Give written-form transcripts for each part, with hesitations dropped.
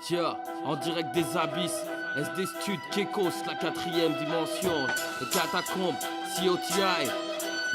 Tiens, en direct des abysses, SD Stud, Kekos, la 4ème dimension, les catacombes, COTI,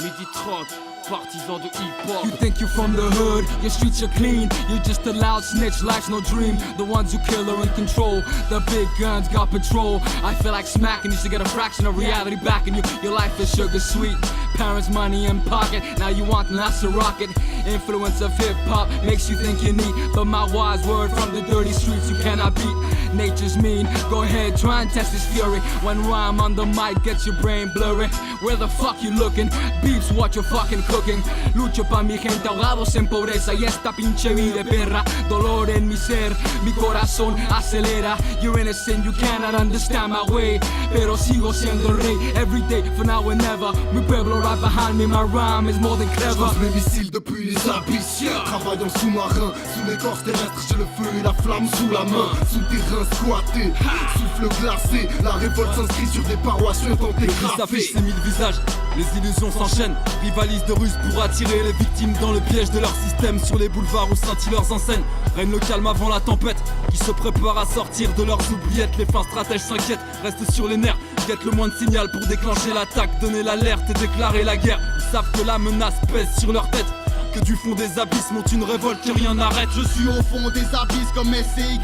midi 30, partisans de hip-hop. You think you from the hood, your streets are clean. You're just a loud snitch, life's no dream. The ones who kill are in control. The big guns got patrol. I feel like smacking you to get a fraction of reality back in you. Your life is sugar sweet. Parents' money in pocket, now you want NASA rocket. Influence of hip-hop makes you think you need. But my wise word from the dirty streets you cannot beat. Nature's mean, go ahead, try and test this fury. When rhyme on the mic gets your brain blurry. Where the fuck you looking? Beeps what you're fucking cooking. Lucho pa mi gente ahogados en pobreza. Y esta pinche vida perra, dolor en mi ser. Mi corazón acelera. You're innocent, you cannot understand my way. Pero sigo siendo el rey, everyday, for now and never. Mi pueblo right behind me, my rhyme is more than clever. J'lance mes missiles depuis les abysses. Travaille en sous-marin, sous l'écorce terrestre, j'ai le feu et la flamme sous la main. Souterrain squatté, souffle glacé. La révolte s'inscrit sur des parois suintantes et Ils graffées. affichent ces mille visages, les illusions s'enchaînent. Rivalisent de ruse pour attirer les victimes dans le piège de leur système. Sur les boulevards où scintillent leurs enseignes, règne le calme avant la tempête. Qui se préparent à sortir de leurs oubliettes. Les fins stratèges s'inquiètent, restent sur les nerfs. Guettent le moindre signal pour déclencher l'attaque. Donner l'alerte et déclarer la guerre. Ils savent que la menace pèse sur leur tête. Que du fond des abysses monte une révolte que rien n'arrête. Je suis au fond des abysses comme SCY.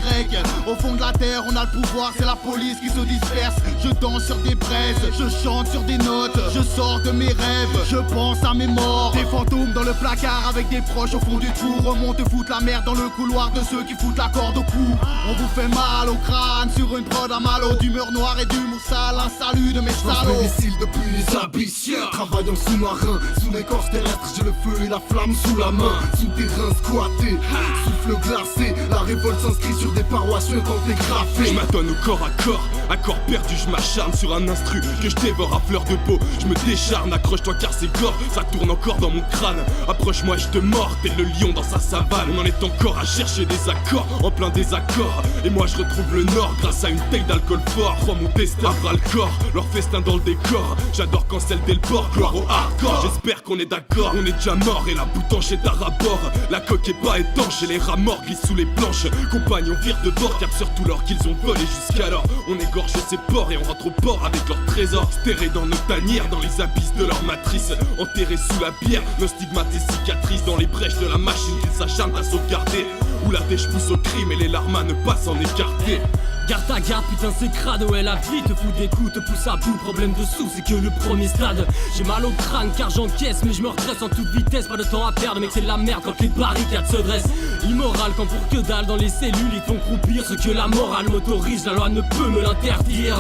Au fond de la terre on a le pouvoir, c'est la police qui se disperse. Je danse sur des braises, je chante sur des notes. Je sors de mes rêves, je pense à mes morts. Des fantômes dans le placard avec des proches au fond du trou. Remonte foutre la merde dans le couloir de ceux qui foutent la corde au cou. On vous fait mal au crâne sur une prod à malo. D'humeur noire et d'humour sale, un salut de mes J'lance salauds. mes missiles depuis les abysses. Travaille en sous-marin, sous l'écorce terrestre, j'ai le feu et la flamme sous la main. Souterrain squatté, souffle glacé. La révolte s'inscrit sur des parois suintantes et graffées. Je m'adonne au corps à corps perdu, je m'acharne sur un instru que je dévore à fleur de peau. Je me décharne, accroche-toi car c'est gore, ça tourne encore dans mon crâne. Approche-moi, je te mords, t'es le lion dans sa savane. On en est encore à chercher des accords, en plein désaccord. Et moi je retrouve le nord grâce à une taille d'alcool fort. Crois mon destin à bras le corps, leur festin dans le décor. J'adore quand celle dès le port, gloire au hardcore. J'espère qu'on est d'accord, on est déjà mort et la boutanche est à rabord. La coque est pas étanche et les rats morts glissent sous les planches. Compagnons vire de bord, capent surtout l'or qu'ils ont volé jusqu'alors. On égorge ces ports et on rentre au port avec leurs trésors. Sterrés dans nos tanières, dans les abysses de leur matrice. Enterrés sous la bière, nos stigmates et cicatrices. Dans les brèches de la machine qu'ils s'acharnent à sauvegarder. Où la dèche pousse au crime et les larmes ne pas s'en écarter. Garde ta garde, putain c'est crade, ouais la vie te fout des coups, te pousse à bout, problème de sous, c'est que le premier stade. J'ai mal au crâne car j'encaisse, mais je me redresse en toute vitesse, pas de temps à perdre, mec c'est de la merde quand les barricades se dressent. Immoral quand pour que dalle dans les cellules ils font croupir, ce que la morale m'autorise, la loi ne peut me l'interdire.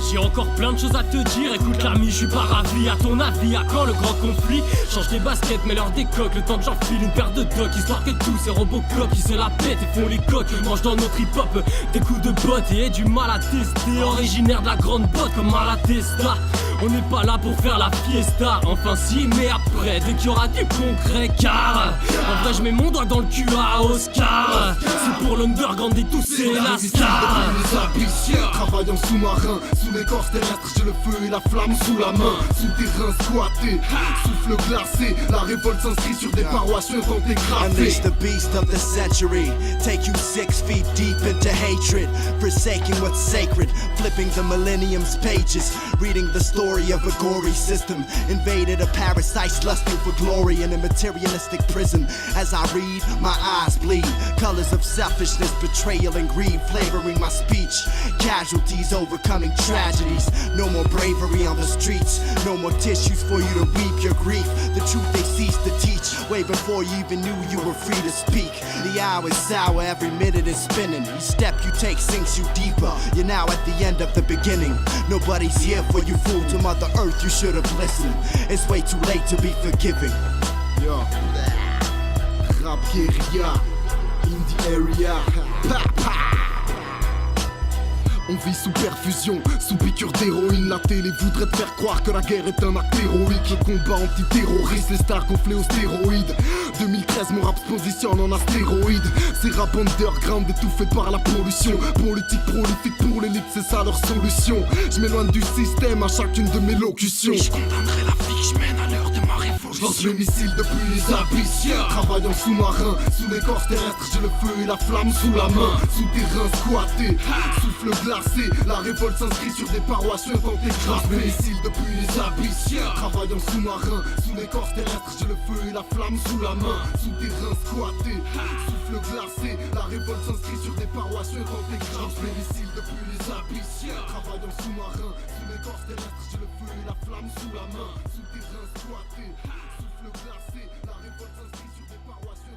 J'ai encore plein de choses à te dire, écoute l'ami, je suis pas ravi, à ton avis, à quand le grand conflit? Change tes baskets, mais leur décoque, le temps que j'enfile une paire de tocs, histoire que tous ces robocop qui se la pètent et font les coques, mangent dans notre hip-hop des coups de botte et du mal à tester, originaire de la grande botte comme Malatesta. On n'est pas là pour faire la fiesta, enfin si, mais après, dès qu'il y aura du concret, car en vrai je mets mon doigt dans le cul à Oscar. C'est pour l'underground et tous c'est la star. Les abysses, travaille en sous-marin, sous l'écorce terrestre, j'ai le feu et la flamme sous la main. Souterrain squatté, souffle glacé. La révolte s'inscrit sur des parois suintantes et graffées. Unleash the beast of the century. Take you 6 feet deep into hatred. Forsaking what's sacred. Flipping the millennium's pages. Reading the story of a gory system. Invaded a parasite lusting for glory in a materialistic prison. As I read, my eyes bleed. Colors of selfishness, betrayal and greed flavoring my speech. Casualties overcoming tragedies. No more bravery on the streets. No more tissues for you to weep your grief. The truth they ceased to teach way before you even knew you were free to speak. The hour is sour, every minute is spinning. Each step you take sinks you deeper. You're now at the end of the beginning. Nobody's here for you, fool. To Mother Earth you should have listened. It's way too late to be forgiving. Yo. Rap guérilla, in the area. Pa, pa. On vit sous perfusion, sous piqûre d'héroïne. La télé voudrait te faire croire que la guerre est un acte héroïque. Le combat antiterroriste, les stars gonflées aux stéroïdes. 2013, mon rap se positionne en astéroïde. C'est rap underground étouffé par la pollution. Politique prolifique pour l'élite, c'est ça leur solution. Je m'éloigne du système à chacune de mes locutions. Je condamnerai la vie que je mène à l'heure de ma révolution. Je lance mes missiles depuis les abysses. Travaillant sous-marin, sous l'écorce terrestre, j'ai le feu et la flamme sous la main. Souterrain squatté, souffle glacé. La révolte s'inscrit sur des parois suintantes et grâce. Mes missiles depuis les abysses. Travaillant sous-marin, sous l'écorce terrestre, j'ai le feu et la flamme sous la main. Souterrain squatté, souffle glacé. La révolte s'inscrit sur des parois suintantes et grâce. Mes missiles depuis les abysses. Travaillant sous-marin, sous l'écorce terrestre, j'ai le feu et la flamme sous la main. Souterrain squatté, souffle glacé. La révolte s'inscrit sur des parois suintantes.